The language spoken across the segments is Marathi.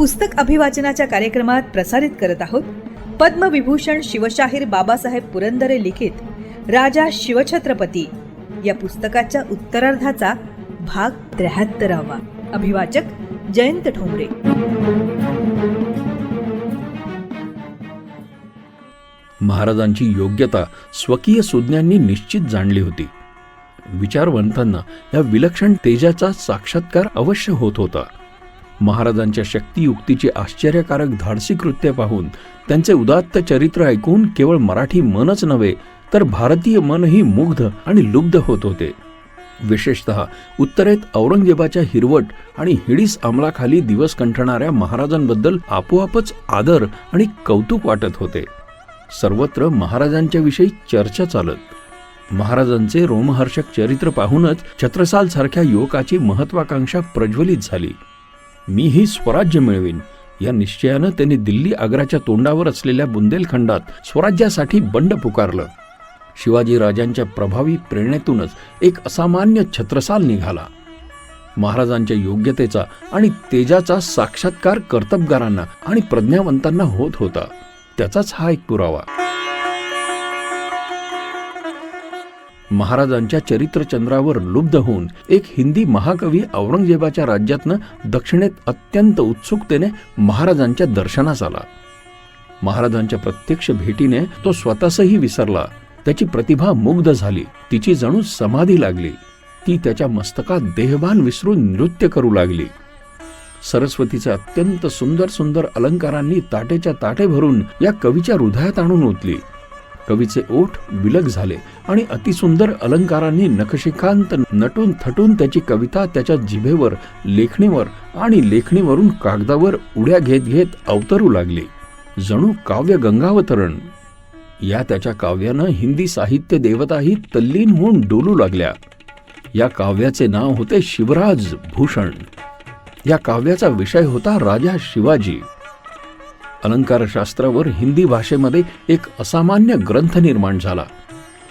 पुस्तक अभिवाचनाच्या कार्यक्रमात प्रसारित करत आहोत पद्मविभूषण शिवशाहीर बाबासाहेब पुरंदरे लिखित राजा शिवछत्रपती या पुस्तकाच्या उत्तरार्धाचा भाग 73वा. अभिवाचक जयंत ठोंबरे. महाराजांची योग्यता स्वकीय सुज्ञांनी निश्चित जाणली होती. विचारवंतांना या विलक्षण तेजाचा साक्षात्कार अवश्य होत होता. महाराजांच्या शक्तियुक्तीचे आश्चर्यकारक धाडसी कृत्य पाहून, त्यांचे उदात्त चरित्र ऐकून केवळ मराठी मनच नव्हे तर भारतीय मनही मुग्ध आणि लुब्ध होत होते. विशेषतः उत्तरेत औरंगजेबाच्या हिरवट आणि हिडीस अंमलाखाली दिवस कंठणाऱ्या महाराजांबद्दल आपोआपच आदर आणि कौतुक वाटत होते. सर्वत्र महाराजांच्या विषयी चर्चा चालत. महाराजांचे रोमहर्षक चरित्र पाहूनच छत्रसाल सारख्या युवकाची महत्वाकांक्षा प्रज्वलित झाली. मीही स्वराज्य मिळवीन या निश्चयानं त्यांनी दिल्ली आग्राच्या तोंडावर असलेल्या बुंदेलखंडात स्वराज्यासाठी बंड पुकारलं. शिवाजी राजांच्या प्रभावी प्रेरणेतूनच एक असामान्य छत्रसाल निघाला. महाराजांच्या योग्यतेचा आणि तेजाचा साक्षात्कार कर्तबगारांना आणि प्रज्ञावंतांना होत होता. त्याचाच हा एक पुरावा. महाराजांच्या चरित्रचंद्रावर लुब्ध होऊन एक हिंदी महाकवी औरंगजेबाच्या राज्यातनं दक्षिणेत अत्यंत उत्सुकतेने महाराजांच्या दर्शनास आला. महाराजांच्या प्रत्यक्ष भेटीने तो स्वतःसही विसरला. त्याची प्रतिभा मुग्ध झाली. तिची जणू समाधी लागली. ती त्याच्या मस्तकात देहभान विसरून नृत्य करू लागली. सरस्वतीचे अत्यंत सुंदर सुंदर अलंकारांनी ताटेच्या ताटे भरून या कवीच्या हृदयात आणून ओतली. कवीचे ओठ विलग झाले आणि अतिसुंदर अलंकारांनी नखशिखांत नटून थटून त्याची कविता त्याच्या जिभेवर, लेखणीवर आणि लेखणीवरून कागदावर उड्या घेत घेत अवतरू लागली. जणू काव्य गंगावतरण. या त्याच्या काव्यानं हिंदी साहित्य देवताही तल्लीन होऊन डोलू लागल्या. या काव्याचे नाव होते शिवराज भूषण. या काव्याचा विषय होता राजा शिवाजी. अलंकारशास्त्रावर हिंदी भाषेमध्ये एक असामान्य ग्रंथ निर्माण झाला.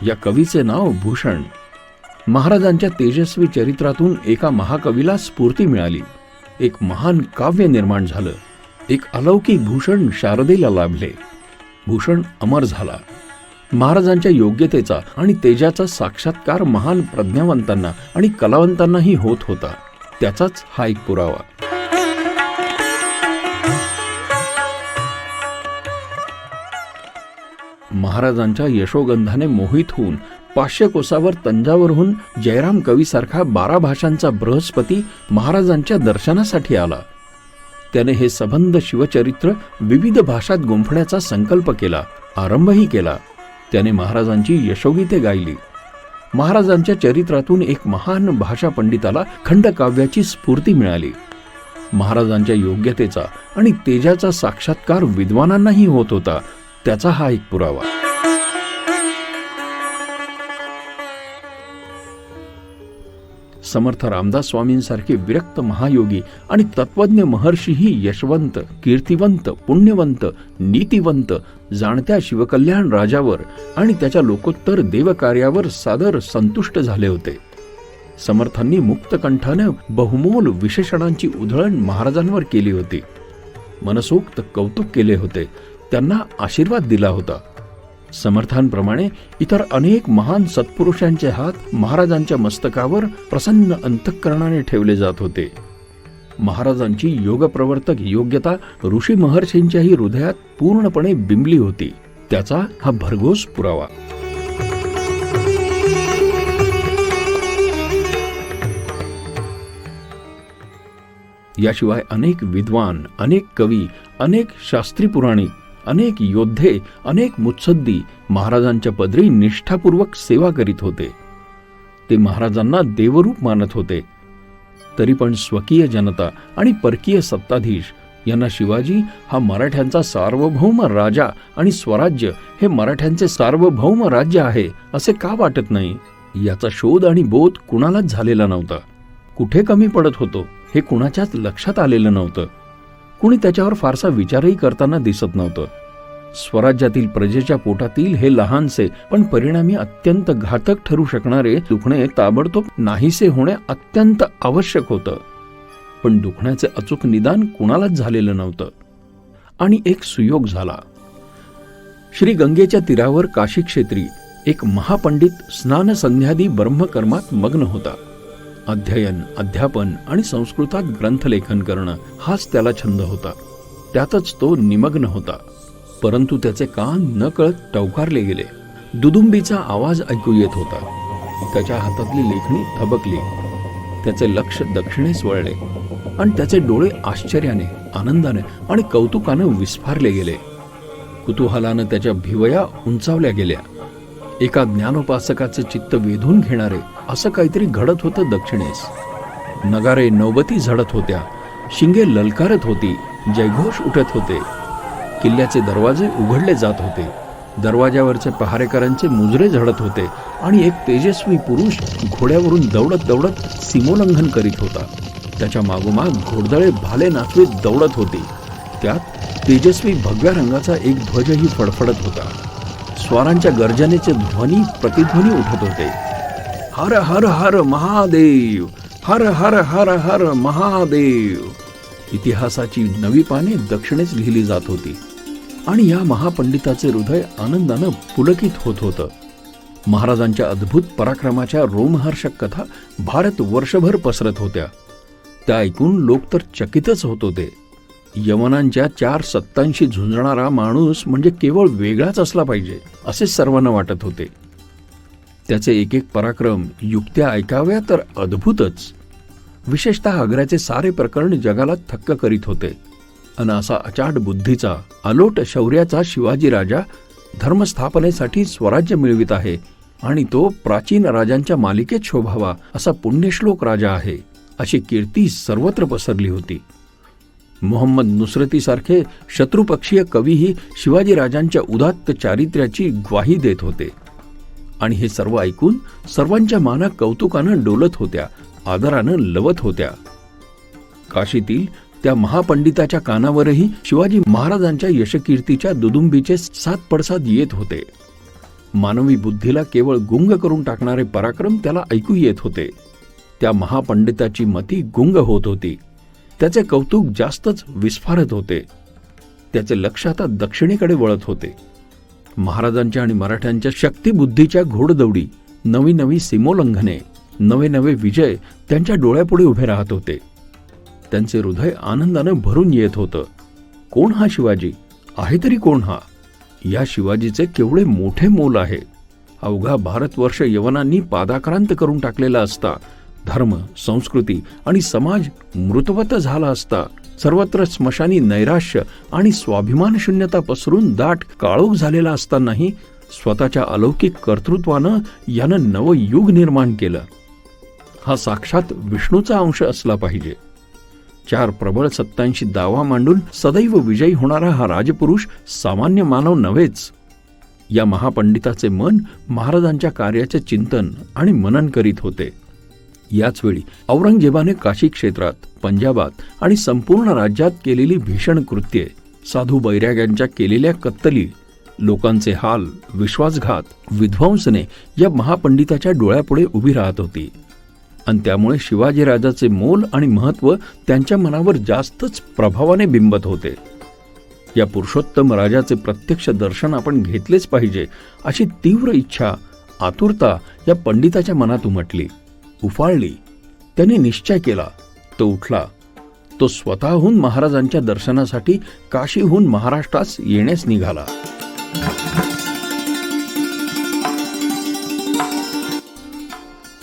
या कवीचे नाव भूषण. महाराजांच्या तेजस्वी चरित्रातून एका महाकवीला स्फूर्ती मिळाली. एक महान काव्य निर्माण झालं. एक अलौकिक भूषण शारदेला लाभले. भूषण अमर झाला. महाराजांच्या योग्यतेचा आणि तेजाचा साक्षात्कार महान प्रज्ञावंतांना आणि कलावंतांनाही होत होता. त्याचाच हा एक पुरावा. महाराजांच्या यशोगंधाने मोहित होऊन 500 कोसावर तंजावरहून जयराम कवीसारखा 12 भाषांचा बृहस्पती महाराजांच्या दर्शनासाठी आला. त्याने हे सबंध शिवचरित्र विविध भाषात गुंफण्याचा संकल्प केला. आरंभही केला. त्याने महाराजांची यशोगीते गायली. महाराजांच्या चरित्रातून एक महान भाषा पंडिताला खंडकाव्याची स्फूर्ती मिळाली. महाराजांच्या योग्यतेचा आणि तेजाचा साक्षात्कार विद्वानांनाही होत होता. त्याचा हा एक पुरावा. समर्थ रामदास स्वामींसारखे विरक्त महायोगी आणि तत्वज्ञ महर्षीही यशवंत, कीर्तिवंत, पुण्यवंत, नीतिवंत, जाणत्या शिवकल्याण राजावर आणि त्याच्या लोकोत्तर देवकार्यावर सादर संतुष्ट झाले होते. समर्थांनी मुक्तकंठाने बहुमोल विशेषणांची उधळण महाराजांवर केली होती. मनसोक्त कौतुक केले होते. त्यांना आशीर्वाद दिला होता. समर्थांप्रमाणे इतर अनेक महान सत्पुरुषांचे हात महाराजांच्या मस्तकावर प्रसन्न अंतःकरणाने ठेवले जात होते. महाराजांची योगप्रवर्तक योग्यता ऋषी महर्षींच्याही हृदयात पूर्णपणे बिंबली होती. त्याचा हा भरघोस पुरावा. याशिवाय अनेक विद्वान, अनेक कवी, अनेक शास्त्री पुराणिक, अनेक योद्धे, अनेक मुत्सद्दी महाराजांच्या पदरी निष्ठापूर्वक सेवा करीत होते. ते महाराजांना देवरूप मानत होते. तरी पण स्वकीय जनता आणि परकीय सत्ताधीश यांना शिवाजी हा मराठ्यांचा सार्वभौम राजा आणि स्वराज्य हे मराठ्यांचे सार्वभौम राज्य आहे असे का वाटत नाही, याचा शोध आणि बोध कुणालाच झालेला नव्हता. कुठे कमी पडत होतो हे कुणाच्याच लक्षात आलेलं नव्हतं. कुणी त्याच्यावर फारसा विचारही करताना दिसत नव्हतं. स्वराज्यातील प्रजेच्या पोटातील हे लहानसे पण परिणामी अत्यंत घातक ठरू शकणारे दुखणे ताबडतोब नाहीसे होणे अत्यंत आवश्यक होतं. पण दुखण्याचे अचूक निदान कुणालाच झालेलं नव्हतं. आणि एक सुयोग झाला. श्री गंगेच्या तीरावर काशी क्षेत्री एक महापंडित स्नान संध्यादी ब्रह्मकर्मात मग्न होता. अध्ययन, अध्यापन आणि संस्कृतात ग्रंथलेखन करणं हाच त्याला छंद होता. त्यातच तो निमग्न होता. परंतु त्याचे कान नकळत टवकारले गेले. दुदुंबीचा आवाज ऐकू येत होता. त्याच्या हातातली लेखणी थबकली. त्याचे लक्ष दक्षिणेस वळले आणि त्याचे डोळे आश्चर्याने, आनंदाने आणि कौतुकाने विस्फारले गेले. कुतूहलानं त्याच्या भिवया उंचावल्या गेल्या. एका ज्ञानोपासकाचे चित्त वेधून घेणारे असं काहीतरी घडत होतं दक्षिणेस. नगारे नौबती झडत होत्या, शिंगे ललकारत होती, जयघोष उठत होते. किल्ल्याचे दरवाजे उघडले जात होते. दरवाजावरचे पहारेकरांचे मुजरे झडत होते आणि एक तेजस्वी पुरुष घोड्यावरून दौडत दौडत सीमोल्लंघन करीत होता. त्याच्या मागोमाग घोडदळे भाले नाचवीत दौडत होती. त्यात तेजस्वी भगव्या रंगाचा एक ध्वजही फडफडत होता. स्वारांच्या गर्जनेचे ध्वनी प्रतिध्वनी उठत होते. हर हर हर महादेव, हर हर हर हर महादेव. इतिहासाची नवी पाने दक्षिणेस लिहिली जात होती आणि या महापंडिताचे हृदय आनंदानं पुलकित होत होतं. महाराजांच्या अद्भुत पराक्रमाच्या रोमहर्षक कथा भारत वर्षभर पसरत होत्या. त्या ऐकून लोक तर चकितच होत होते. यवनांच्या 4 सत्तांशी झुंजणारा माणूस म्हणजे केवळ वेगळाच असला पाहिजे असे सर्वांना वाटत होते. त्याचे एक एक पराक्रम, युक्त्या ऐकाव्या तर अद्भुतच. विशेषतः आग्र्याचे सारे प्रकरण जगाला थक्क करीत होते. अन असा अचाट बुद्धीचा, अलोट शौर्याचा शिवाजी राजा धर्मस्थापनेसाठी स्वराज्य मिळवित आहे आणि तो प्राचीन राजांच्या मालिकेत शोभावा असा पुण्यश्लोक राजा आहे अशी कीर्ती सर्वत्र पसरली होती. मोहम्मद नुसरतीसारखे शत्रुपक्षीय कवीही शिवाजी राजांच्या उदात्त चारित्र्याची ग्वाही देत होते. आणि हे सर्व ऐकून सर्वांच्या माना कौतुकानं डोलत होत्या, आदरानं लवत होत्या. काशीतील त्या महापंडिताच्या कानावरही शिवाजी महाराजांच्या यशकीर्तीच्या दुदुंबीचे 7 पडसाद येत होते. मानवी बुद्धीला केवळ गुंग करून टाकणारे पराक्रम त्याला ऐकू येत होते. त्या महापंडिताची मती गुंग होत होती. त्याचे कौतुक जास्तच विस्फारत होते. त्याचे लक्ष आता दक्षिणेकडे वळत होते. महाराजांच्या आणि मराठ्यांच्या शक्तिबुद्धीच्या घोडदौडी, नवी नवी सीमोल्लंघने, नवे नवे विजय त्यांच्या डोळ्यापुढे उभे राहत होते. त्यांचे हृदय आनंदानं भरून येत होतं. कोण हा शिवाजी? आहे तरी कोण हा? या शिवाजीचे केवढे मोठे मोल आहे. अवघा भारतवर्ष यवनांनी पादाक्रांत करून टाकलेला असता, धर्म, संस्कृती आणि समाज मृतवत झाला असता, सर्वत्र स्मशानी नैराश्य आणि स्वाभिमान शून्यता पसरून दाट काळोख झालेला असतानाही स्वतःच्या अलौकिक कर्तृत्वानं यानं नवं युग निर्माण केलं. हा साक्षात विष्णूचा अंश असला पाहिजे. 4 प्रबळ सत्तांशी दावा मांडून सदैव विजयी होणारा हा राजपुरुष सामान्य मानव नव्हेच. या महापंडिताचे मन महाराजांच्या कार्याचे चिंतन आणि मनन करीत होते. याच वेळी औरंगजेबाने काशी क्षेत्रात, पंजाबात आणि संपूर्ण राज्यात केलेली भीषण कृत्ये, साधू बैराग्यांच्या केलेल्या कत्तली, लोकांचे हाल, विश्वासघात, विध्वंसने या महापंडिताच्या डोळ्यापुढे उभी राहत होती. आणि त्यामुळे शिवाजीराजाचे मोल आणि महत्त्व त्यांच्या मनावर जास्तच प्रभावाने बिंबत होते. या पुरुषोत्तम राजाचे प्रत्यक्ष दर्शन आपण घेतलेच पाहिजे अशी तीव्र इच्छा, आतुरता या पंडिताच्या मनात उमटली, उफाळली. त्याने निश्चय केला. तो उठला. तो स्वतःहून महाराजांच्या दर्शनासाठी काशीहून महाराष्ट्रास येण्यास निघाला.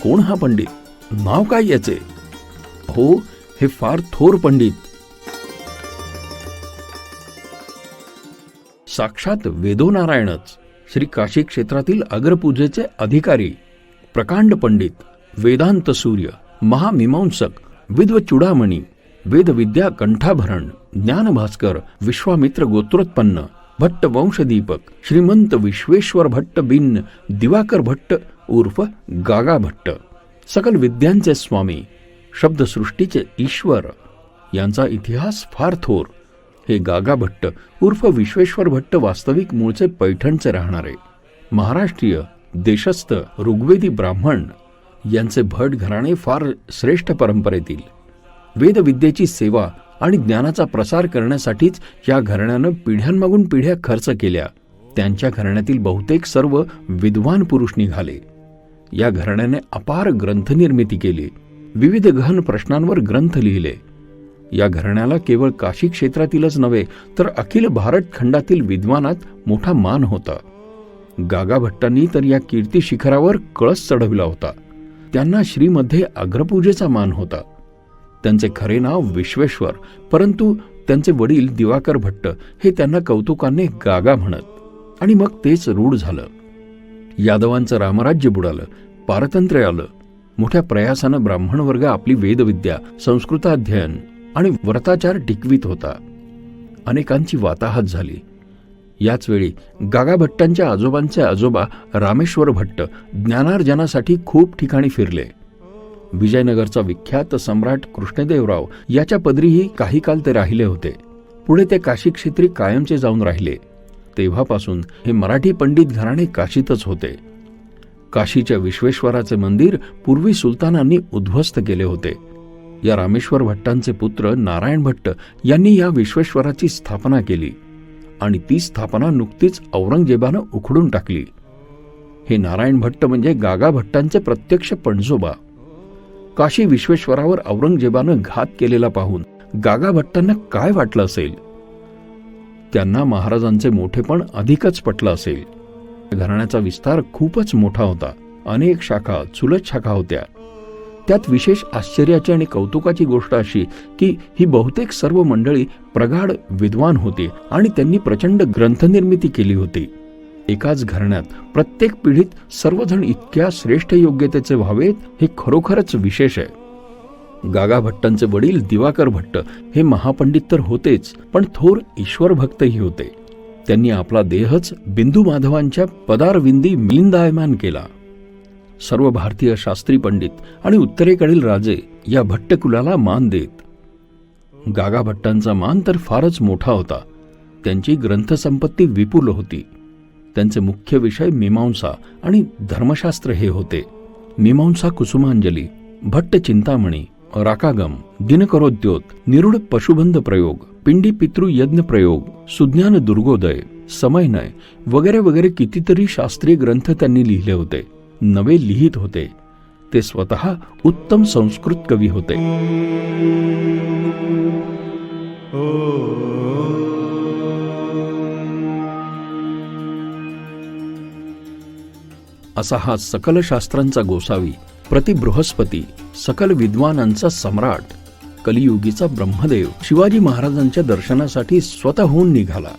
कोण हा पंडित? नाव काय याचे? हो, हे फार थोर पंडित, साक्षात वेदोनारायणच, श्री काशी क्षेत्रातील अग्रपूजेचे अधिकारी, प्रकांड पंडित, वेदांत सूर्य, महामीमांसक, विद्वचूडामणी, वेदविद्या कंठाभरण, ज्ञानभास्कर, विश्वामित्र गोत्रोत्पन्न, भट्ट वंशदीपक, श्रीमंत विश्वेश्वर भट्ट बिन दिवाकर भट्ट उर्फ गागा भट्ट, सकल विद्यांचे स्वामी, शब्दसृष्टीचे ईश्वर, यांचा इतिहास फार थोर. हे गागा भट्ट उर्फ विश्वेश्वर भट्ट वास्तविक मूळचे पैठणचे राहणारे, महाराष्ट्रीय, देशस्थ, ऋग्वेदी ब्राह्मण. यांचे भट घराणे फार श्रेष्ठ परंपरेतील. वेदविद्येची सेवा आणि ज्ञानाचा प्रसार करण्यासाठीच या घराण्यानं पिढ्यानमागून पिढ्या खर्च केल्या. त्यांच्या घराण्यातील बहुतेक सर्व विद्वान पुरुष निघाले. या घराण्याने अपार ग्रंथनिर्मिती केली. विविध गहन प्रश्नांवर ग्रंथ लिहिले. या घराण्याला केवळ काशी क्षेत्रातीलच नव्हे तर अखिल भारत खंडातील विद्वानात मोठा मान होता. गागा भट्टांनी तर या कीर्ती शिखरावर कळस चढविला होता. त्यांना श्रीमध्ये अग्रपूजेचा मान होता. त्यांचे खरे नाव विश्वेश्वर, परंतु त्यांचे वडील दिवाकर भट्ट हे त्यांना कौतुकाने गागा म्हणत आणि मग तेच रूढ झालं. यादवांचं रामराज्य बुडालं, पारतंत्र्य आलं. मोठ्या प्रयासानं ब्राह्मण वर्ग आपली वेदविद्या, संस्कृताध्ययन आणि व्रताचार टिकवीत होता. अनेकांची वाताहत झाली. याच वेळी गागा भट्टांच्या आजोबांचे आजोबा रामेश्वर भट्ट ज्ञानार्जनासाठी खूप ठिकाणी फिरले. विजयनगरचा विख्यात सम्राट कृष्णदेवराव याच्या पदरीही काही काल ते राहिले होते. पुढे ते काशी क्षेत्री कायमचे जाऊन राहिले. तेव्हापासून हे मराठी पंडित घराणे काशीतच होते. काशीच्या विश्वेश्वराचे मंदिर पूर्वी सुलतानांनी उद्ध्वस्त केले होते. या रामेश्वर भट्टांचे पुत्र नारायण भट्ट यांनी या विश्वेश्वराची स्थापना केली आणि ती स्थापना नुकतीच औरंगजेबानं उखडून टाकली. हे नारायण भट्ट म्हणजे गागा भट्टांचे प्रत्यक्ष पणजोबा. काशी विश्वेश्वरावर औरंगजेबानं घात केलेला पाहून गागा भट्टांना काय वाटलं असेल? त्यांना महाराजांचे मोठेपण अधिकच पटलं असेल. घराण्याचा विस्तार खूपच मोठा होता. अनेक शाखा, चुलत शाखा होत्या. त्यात विशेष आश्चर्याची आणि कौतुकाची गोष्ट अशी की ही बहुतेक सर्व मंडळी प्रगाढ विद्वान होती आणि त्यांनी प्रचंड ग्रंथनिर्मिती केली होती. एकाच घराण्यात प्रत्येक पिढीत सर्वजण इतक्या श्रेष्ठ योग्यतेचे व्हावेत हे खरोखरच विशेष आहे. गागा भट्टांचे वडील दिवाकर भट्ट हे महापंडित तर होतेच, पण थोर ईश्वर भक्तही होते. त्यांनी आपला देहच बिंदू माधवांच्या पदारविंदी मिलिंदायमान केला. सर्व भारतीय शास्त्री पंडित आणि उत्तरेकडील राजे या भट्टकुलाला मान देत. गागा भट्टांचा मान तर फारच मोठा होता. त्यांची ग्रंथसंपत्ती विपुल होती. त्यांचे मुख्य विषय मीमांसा आणि धर्मशास्त्र हे होते. मीमांसा कुसुमांजली, भट्ट चिंतामणी, राकागम, दिनकरोद्योत, निरूढ पशुबंध प्रयोग, पिंडी पितृ यज्ञ प्रयोग, सुज्ञान दुर्गोदय, समयनय वगैरे वगैरे कितीतरी शास्त्रीय ग्रंथ त्यांनी लिहिले होते. नवे लिहित होते. ते स्वतः उत्तम संस्कृत कवी होते. असा हा सकल शास्त्रांचा गोसावी, प्रति बृहस्पती, सकल विद्वानांचा सम्राट, कलियुगीचा ब्रह्मदेव शिवाजी महाराजांच्या दर्शनासाठी स्वतःहून निघाला.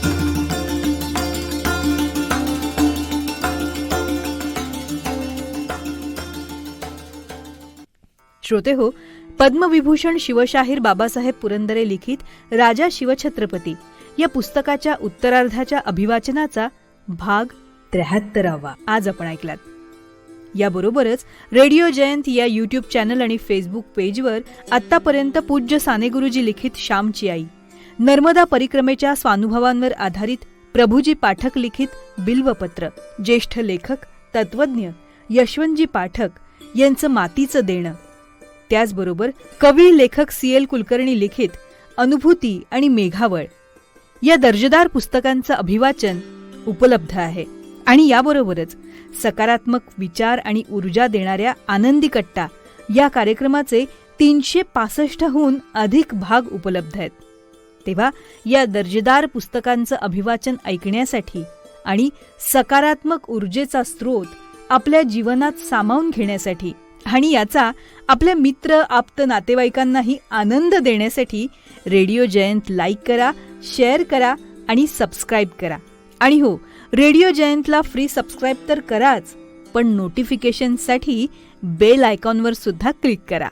श्रोते हो, पद्मविभूषण शिवशाहीर बाबासाहेब पुरंदरे लिखित राजा शिवछत्रपती या पुस्तकाच्या उत्तरार्धाच्या अभिवाचनाचा भाग 73 आज आपण ऐकलात. याबरोबरच रेडिओ जयंत या यूट्यूब चॅनल आणि फेसबुक पेजवर आतापर्यंत पूज्य सानेगुरुजी लिखित श्यामची आई, नर्मदा परिक्रमेच्या स्वानुभवांवर आधारित प्रभुजी पाठक लिखित बिल्वपत्र, ज्येष्ठ लेखक तत्वज्ञ यशवंतजी पाठक यांचं मातीचं देणं, त्याचबरोबर कवी लेखक CL कुलकर्णी लिखित अनुभूती आणि मेघावळ या दर्जेदार पुस्तकांचं अभिवाचन उपलब्ध आहे. आणि याबरोबरच सकारात्मक विचार आणि ऊर्जा देणाऱ्या आनंदी कट्टा या कार्यक्रमाचे 365हून अधिक भाग उपलब्ध आहेत. तेव्हा या दर्जेदार पुस्तकांचं अभिवाचन ऐकण्यासाठी आणि सकारात्मक ऊर्जेचा स्रोत आपल्या जीवनात सामावून घेण्यासाठी आणि याचा आपल्या मित्र आप्त नातेवाईकांनाही आनंद देण्यासाठी रेडिओ जयंत लाईक करा, शेअर करा आणि सबस्क्राईब करा. आणि हो, रेडिओ जयंतला फ्री सबस्क्राईब तर कराच, पण नोटिफिकेशनसाठी बेल आयकॉनवर सुद्धा क्लिक करा.